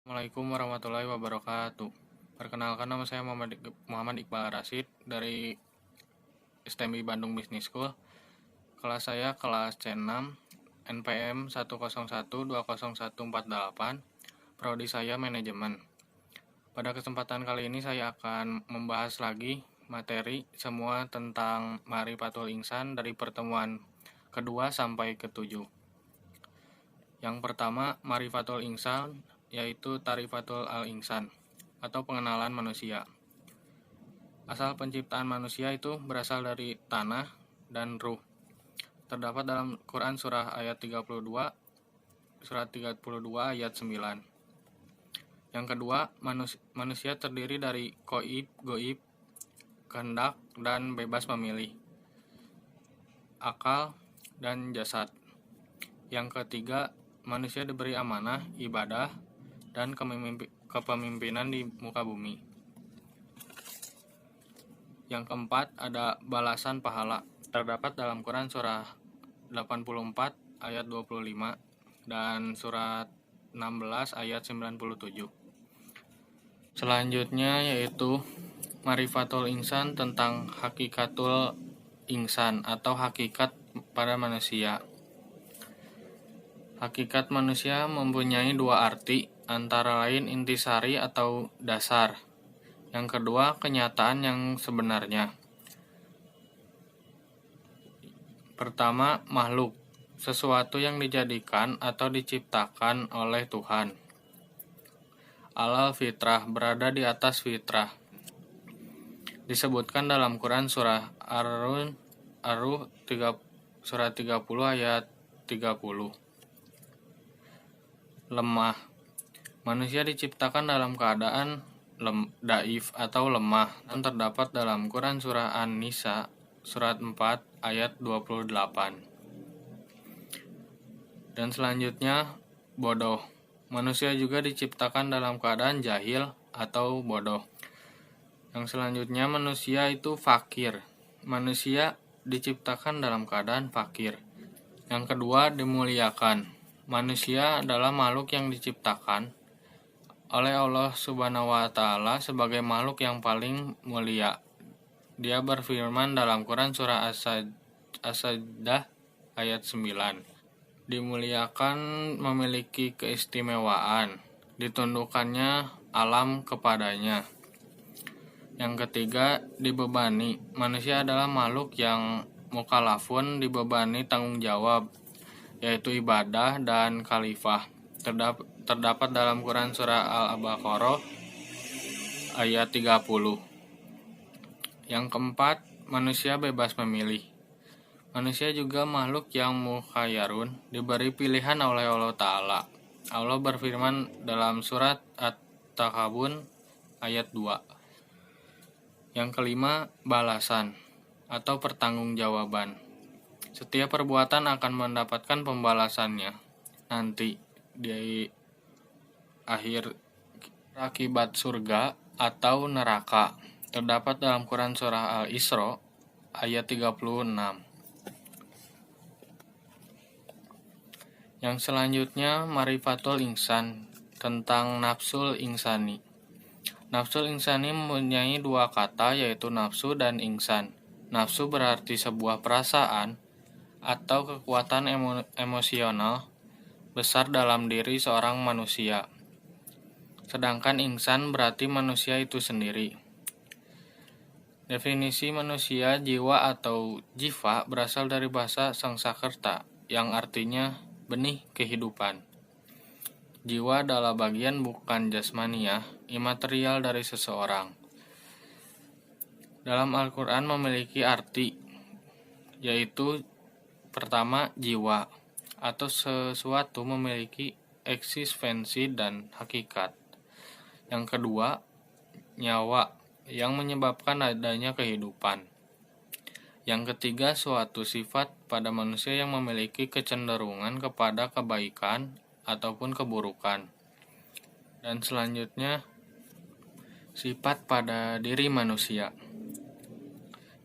Assalamualaikum warahmatullahi wabarakatuh. Perkenalkan, nama saya Muhammad Iqbal Rasid dari STMI Bandung Business School. Kelas saya kelas C6, NPM 101201448. Prodi saya manajemen. Pada kesempatan kali ini saya akan membahas lagi materi semua tentang Ma'rifatul Insan dari pertemuan kedua sampai ketujuh. Yang pertama, Ma'rifatul Insan, yaitu Ta'rifatul al-Insan atau pengenalan manusia. Asal penciptaan manusia itu berasal dari tanah dan ruh. Terdapat dalam Quran surah ayat 32, surat 32 ayat 9. Yang kedua, manusia terdiri dari goib, kehendak, dan bebas memilih, akal, dan jasad. Yang ketiga, manusia diberi amanah, ibadah, dan kepemimpinan di muka bumi. Yang keempat, ada balasan pahala. Terdapat dalam Quran surah 84 ayat 25 dan surat 16 ayat 97. Selanjutnya yaitu Ma'rifatul Insan tentang hakikatul insan atau hakikat pada manusia. Hakikat manusia mempunyai dua arti, antara lain intisari atau dasar. Yang kedua, kenyataan yang sebenarnya. Pertama, makhluk, sesuatu yang dijadikan atau diciptakan oleh Tuhan. Alal fitrah, berada di atas fitrah. Disebutkan dalam Quran surah Ar-Ruh surat 30 ayat 30. Lemah, manusia diciptakan dalam keadaan daif atau lemah, dan terdapat dalam Quran surah An-Nisa surat 4 ayat 28. Dan selanjutnya, bodoh, manusia juga diciptakan dalam keadaan jahil atau bodoh. Yang selanjutnya, manusia itu fakir, manusia diciptakan dalam keadaan fakir. Yang kedua, dimuliakan, manusia adalah makhluk yang diciptakan oleh Allah Subhanahu wa Ta'ala sebagai makhluk yang paling mulia. Dia berfirman dalam Quran surah As-Sajdah ayat 9. Dimuliakan memiliki keistimewaan, ditundukkannya alam kepadanya. Yang ketiga, dibebani, manusia adalah makhluk yang mukallafun, dibebani tanggung jawab, yaitu ibadah dan khalifah. Terdapat dalam Quran surah Al-Baqarah ayat 30. Yang keempat, manusia bebas memilih. Manusia juga makhluk yang mukhayyarun, diberi pilihan oleh Allah Ta'ala. Allah berfirman dalam surat At-Takabun ayat 2. Yang kelima, balasan atau pertanggungjawaban. Setiap perbuatan akan mendapatkan pembalasannya nanti di akhir, akibat surga atau neraka. Terdapat dalam Quran surah Al-Isra ayat 36. Yang selanjutnya, Ma'rifatul Insan tentang nafsul insani. Nafsul insani mempunyai dua kata, yaitu nafsu dan insan. Nafsu berarti sebuah perasaan atau kekuatan emosional besar dalam diri seorang manusia. Sedangkan insan berarti manusia itu sendiri. Definisi manusia, jiwa atau jiva, berasal dari bahasa Sangsekerta yang artinya benih kehidupan. Jiwa adalah bagian bukan jasmaniah, imaterial dari seseorang. Dalam Al-Quran memiliki arti, yaitu pertama, jiwa, atau sesuatu memiliki eksistensi dan hakikat. Yang kedua, nyawa, yang menyebabkan adanya kehidupan. Yang ketiga, suatu sifat pada manusia yang memiliki kecenderungan kepada kebaikan ataupun keburukan. Dan selanjutnya, sifat pada diri manusia,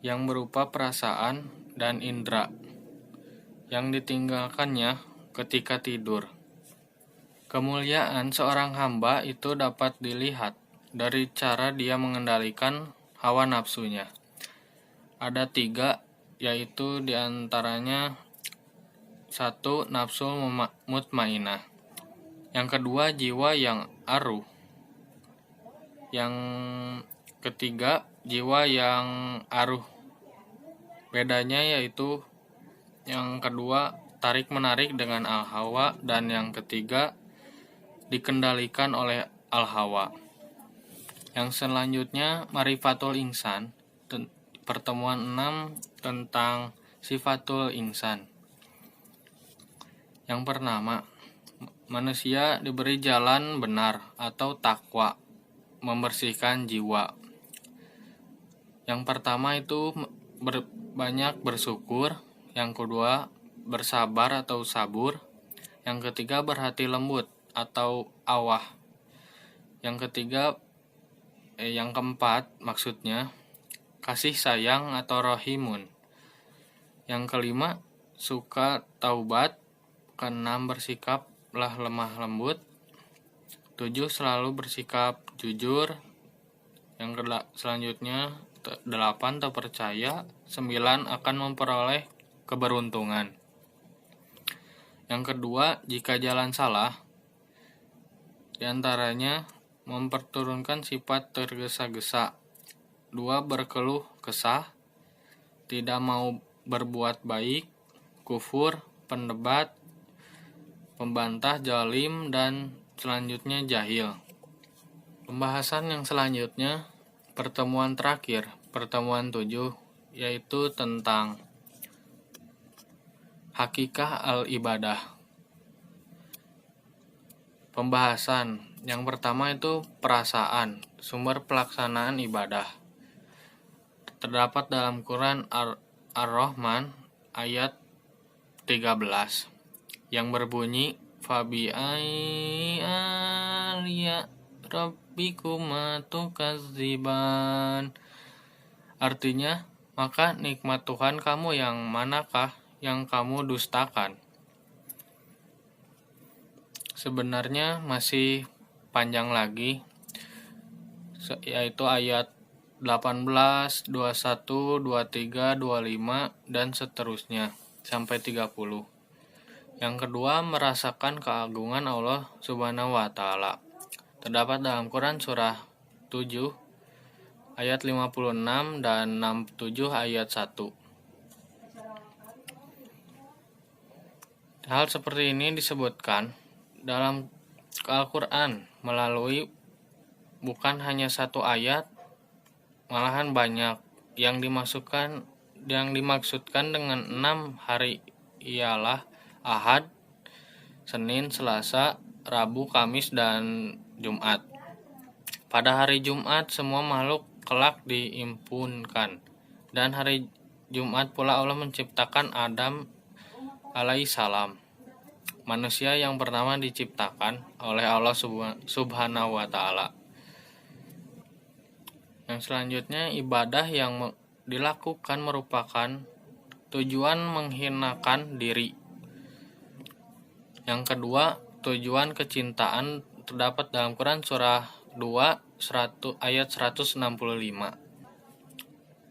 yang berupa perasaan dan indera, yang ditinggalkannya ketika tidur. Kemuliaan seorang hamba itu dapat dilihat dari cara dia mengendalikan hawa nafsunya. Ada 3, yaitu diantaranya 1. Nafsu mutmainah. Yang kedua, jiwa yang aruh. Yang ketiga, jiwa yang aruh. Bedanya yaitu yang kedua tarik-menarik dengan al-hawa, dan yang ketiga dikendalikan oleh al-hawa. Yang selanjutnya Marifatul Insan, pertemuan 6 tentang sifatul insan. Yang pertama, manusia diberi jalan benar atau takwa, membersihkan jiwa. Yang pertama itu banyak bersyukur. Yang kedua, bersabar atau sabur. Yang ketiga, berhati lembut atau awah. Yang ketiga, yang keempat maksudnya kasih sayang atau rahimun. Yang kelima, suka taubat. Keenam, bersikaplah lemah lembut. 7, selalu bersikap jujur. Yang selanjutnya 8, terpercaya. 9, akan memperoleh keberuntungan. Yang kedua, jika jalan salah, diantaranya memperturunkan sifat tergesa-gesa. 2, berkeluh kesah, tidak mau berbuat baik, kufur, pendebat, pembantah, zalim, dan selanjutnya jahil. Pembahasan yang selanjutnya, pertemuan terakhir, pertemuan 7, yaitu tentang hakikah al-ibadah. Pembahasan yang pertama itu perasaan, sumber pelaksanaan ibadah. Terdapat dalam Quran Ar-Rahman ayat 13 yang berbunyi fabi'ai aliya rabbikuma tukadziban. Artinya, maka nikmat Tuhan kamu yang manakah yang kamu dustakan? Sebenarnya masih panjang lagi, yaitu ayat 18, 21, 23, 25, dan seterusnya sampai 30. Yang kedua, merasakan keagungan Allah Subhanahu wa Ta'ala. Terdapat dalam Quran surah 7 ayat 56 dan 67 ayat 1. Hal seperti ini disebutkan dalam Al-Quran melalui bukan hanya satu ayat, malahan banyak. Yang dimaksudkan dengan 6 hari ialah Ahad, Senin, Selasa, Rabu, Kamis, dan Jumat. Pada hari Jumat semua makhluk kelak diimpunkan, dan hari Jumat pula Allah menciptakan Adam alaihissalam, manusia yang pertama diciptakan oleh Allah Subhanahu wa Ta'ala. Yang selanjutnya, ibadah yang dilakukan merupakan tujuan menghinakan diri. Yang kedua, tujuan kecintaan terdapat dalam Quran surah 2 ayat 165.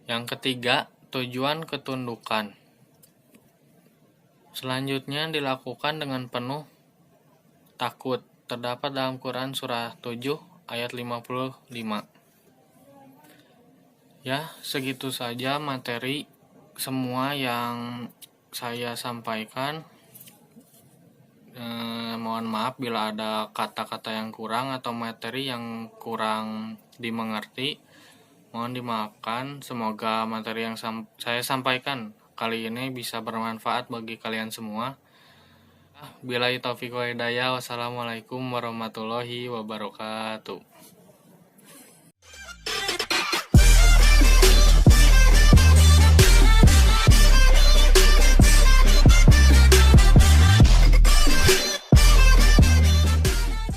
Yang ketiga, tujuan ketundukan. Selanjutnya dilakukan dengan penuh takut. Terdapat dalam Quran surah 7 ayat 55. Ya, segitu saja materi semua yang saya sampaikan. Mohon maaf bila ada kata-kata yang kurang atau materi yang kurang dimengerti. Mohon dimaafkan. Semoga materi yang saya sampaikan kali ini bisa bermanfaat bagi kalian semua. Billahi taufiq wal hidayah. Wassalamualaikum warahmatullahi wabarakatuh.